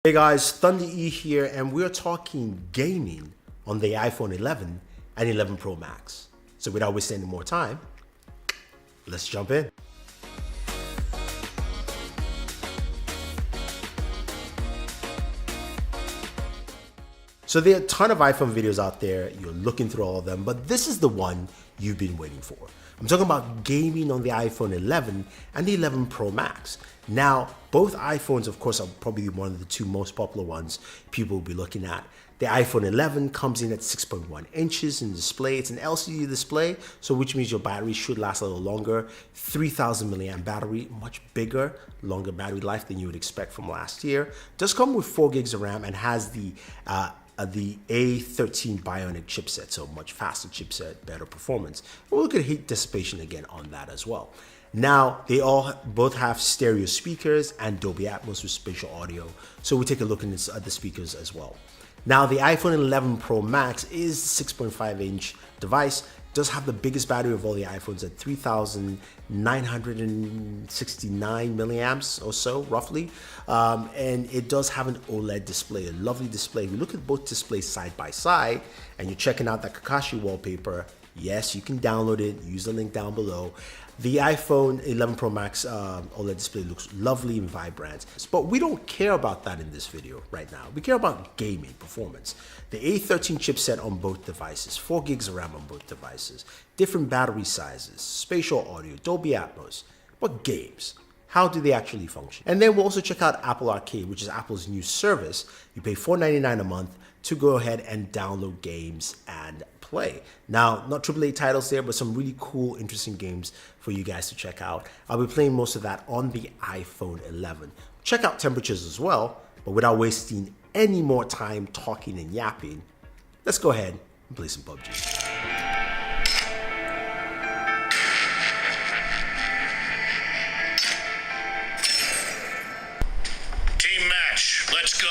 Hey guys, Thunder E here, and we're talking gaming on the iPhone 11 and 11 Pro Max. So without wasting any more time, let's jump in. So there are a ton of iPhone videos out there. You're looking through all of them, but this is the one you've been waiting for. I'm talking about gaming on the iPhone 11 and the 11 Pro Max. Now, both iPhones, of course, are probably one of the two most popular ones people will be looking at. The iPhone 11 comes in at 6.1 inches in display. It's an LCD display, so which means your battery should last a little longer. 3,000 milliamp battery, much bigger, longer battery life than you would expect from last year. Does come with 4 gigs of RAM and has the A13 Bionic chipset, so much faster chipset, better performance. We'll look at heat dissipation again on that as well. Now, they both have stereo speakers and Dolby Atmos with spatial audio, so we'll take a look at the speakers as well. Now, the iPhone 11 Pro Max is a 6.5-inch device. Does have the biggest battery of all the iPhones at 3,969 milliamps or so, roughly. And it does have an OLED display, a lovely display. We look at both displays side by side, and you're checking out that Kakashi wallpaper. Yes, you can download it. Use the link down below. The iPhone 11 Pro Max OLED display looks lovely and vibrant, but we don't care about that in this video right now. We care about gaming performance. The A13 chipset on both devices, 4 gigs of RAM on both devices, different battery sizes, spatial audio, Dolby Atmos, but games. How do they actually function? And then we'll also check out Apple Arcade, which is Apple's new service. You pay $4.99 a month to go ahead and download games and play. Now, not AAA titles there, but some really cool, interesting games for you guys to check out. I'll be playing most of that on the iPhone 11. Check out temperatures as well, but without wasting any more time talking and yapping, let's go ahead and play some Pubg. Team match, let's go.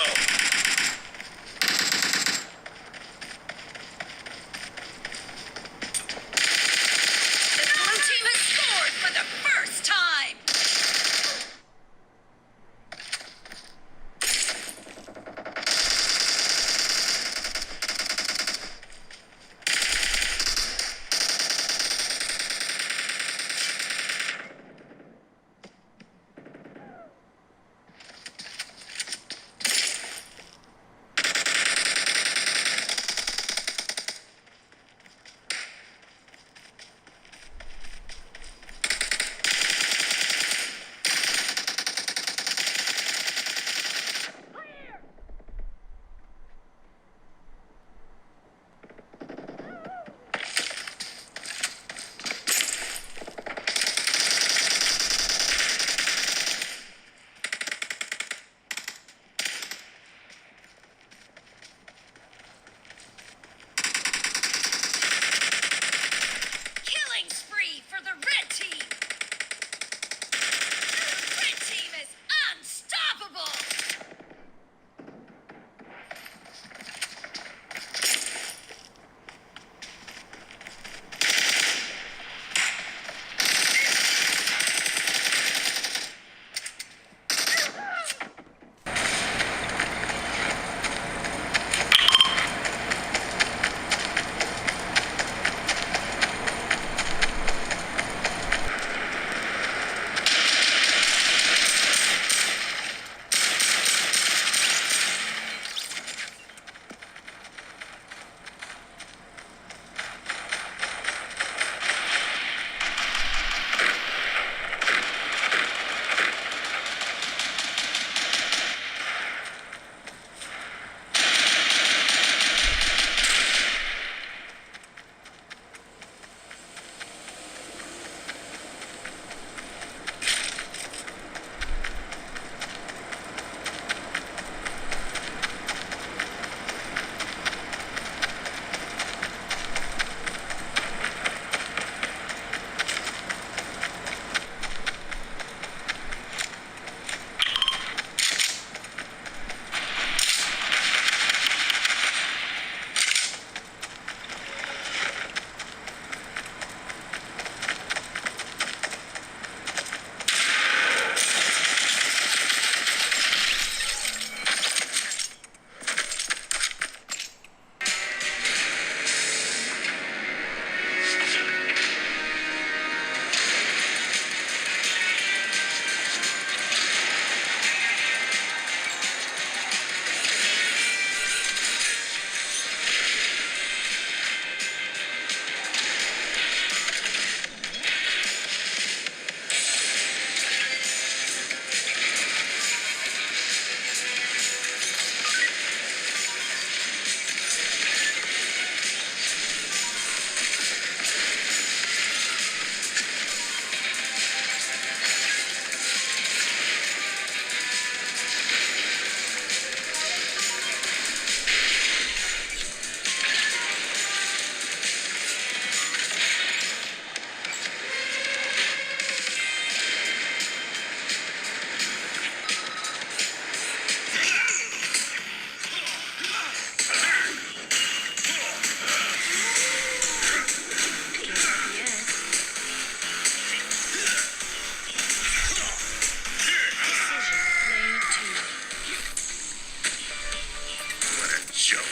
joke.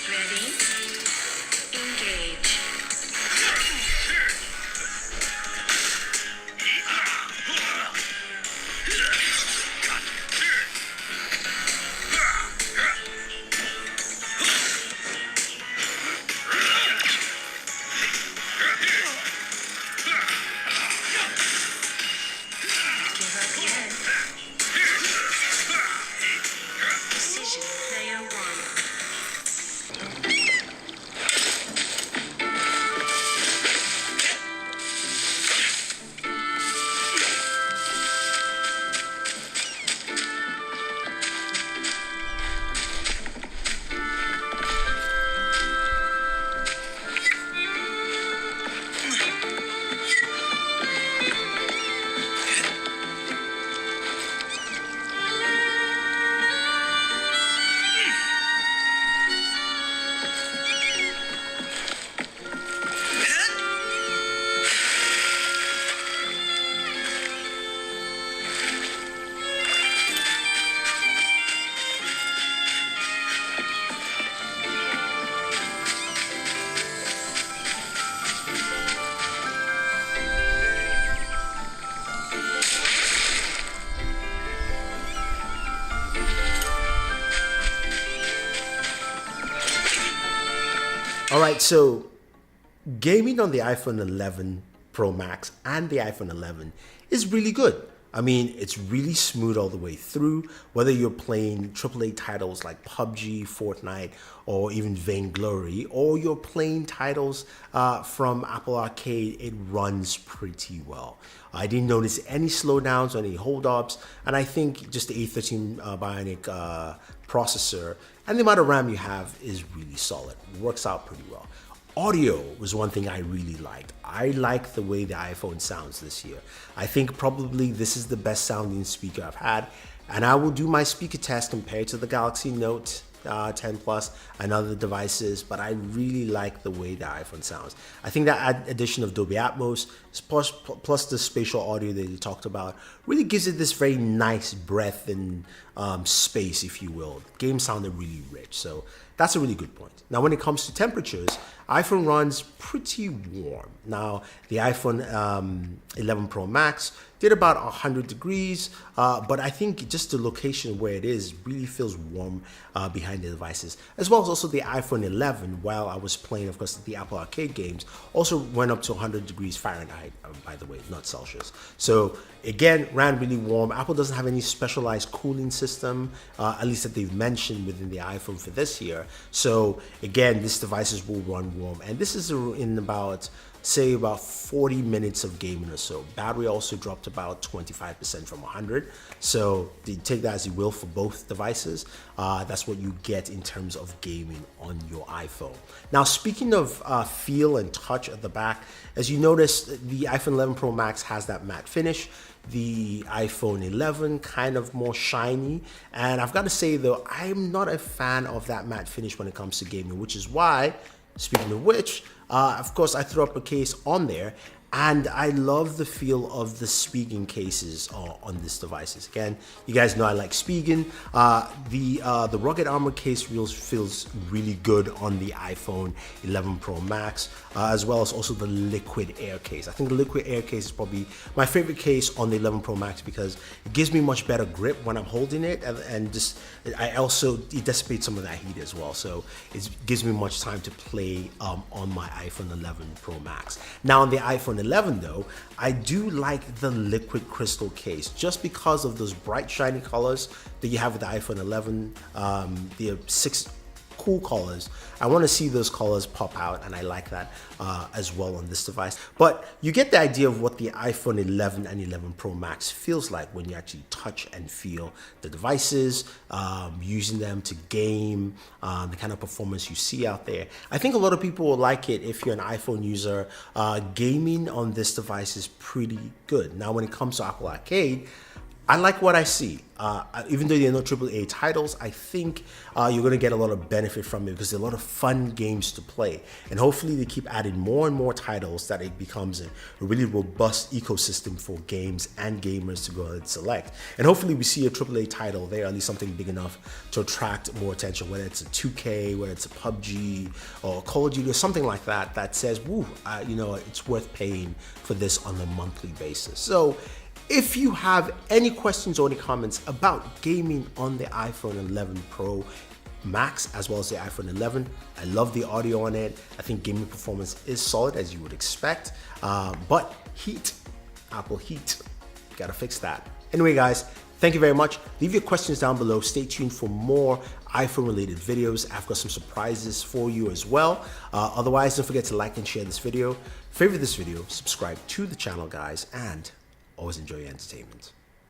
Ready? Engage. Give up yet. Decision player one. All right, so gaming on the iPhone 11 Pro Max and the iPhone 11 is really good. I mean, it's really smooth all the way through, whether you're playing AAA titles like PUBG, Fortnite, or even Vainglory, or you're playing titles from Apple Arcade, it runs pretty well. I didn't notice any slowdowns or any holdups, and I think just the A13 Bionic processor and the amount of RAM you have is really solid. It works out pretty well. Audio was one thing I really liked. I like the way the iPhone sounds this year. I think probably this is the best sounding speaker I've had, and I will do my speaker test compared to the Galaxy Note 10 Plus and other devices, but I really like the way the iPhone sounds. I think that addition of Dolby Atmos plus the spatial audio that you talked about really gives it this very nice breadth and space, if you will. The game sounded really rich, so that's a really good point. Now, when it comes to temperatures, iPhone runs pretty warm. Now, the iPhone 11 Pro Max did about 100 degrees, but I think just the location where it is really feels warm behind the devices, as well as also the iPhone 11, while I was playing, of course, the Apple Arcade games, also went up to 100 degrees Fahrenheit, by the way, not Celsius. So again, ran really warm. Apple doesn't have any specialized cooling system, at least that they've mentioned within the iPhone for this year. So again, these devices will run warm, and this is in about 40 minutes of gaming or so. Battery also dropped about 25% from 100. So you take that as you will for both devices. That's what you get in terms of gaming on your iPhone. Now, speaking of feel and touch at the back, as you notice, the iPhone 11 Pro Max has that matte finish. The iPhone 11 kind of more shiny, and I've got to say though, I'm not a fan of that matte finish when it comes to gaming, which is why, speaking of which, of course, I threw up a case on there, and I love the feel of the Spigen cases on these devices. Again, you guys know I like Spigen. The rugged armor case feels really good on the iPhone 11 Pro Max, as well as also the liquid air case. I think the liquid air case is probably my favorite case on the 11 Pro Max because it gives me much better grip when I'm holding it, and just it dissipates some of that heat as well. So it gives me much time to play on my iPhone 11 Pro Max. Now on the iPhone 11 though, I do like the liquid crystal case just because of those bright shiny colors that you have with the iPhone 11, the 6 cool colors. I want to see those colors pop out, and I like that as well on this device. But you get the idea of what the iPhone 11 and 11 Pro Max feels like when you actually touch and feel the devices, using them to game, the kind of performance you see out there. I think a lot of people will like it if you're an iPhone user. Gaming on this device is pretty good. Now, when it comes to Apple Arcade, I like what I see. Even though there are no AAA titles, I think you're going to get a lot of benefit from it because there are a lot of fun games to play. And hopefully they keep adding more and more titles that it becomes a really robust ecosystem for games and gamers to go and select. And hopefully we see a AAA title there, at least something big enough to attract more attention, whether it's a 2K, whether it's a PUBG or Call of Duty or something like that, that says, woo, you know, it's worth paying for this on a monthly basis. So if you have any questions or any comments about gaming on the iPhone 11 Pro Max as well as the iPhone 11, I love the audio on it. I think gaming performance is solid as you would expect, but Apple heat, gotta fix that. Anyway guys, thank you very much. Leave your questions down below. Stay tuned for more iPhone related videos. I've got some surprises for you as well. Otherwise, don't forget to like and share this video, favorite this video, subscribe to the channel guys, and always enjoy your entertainment.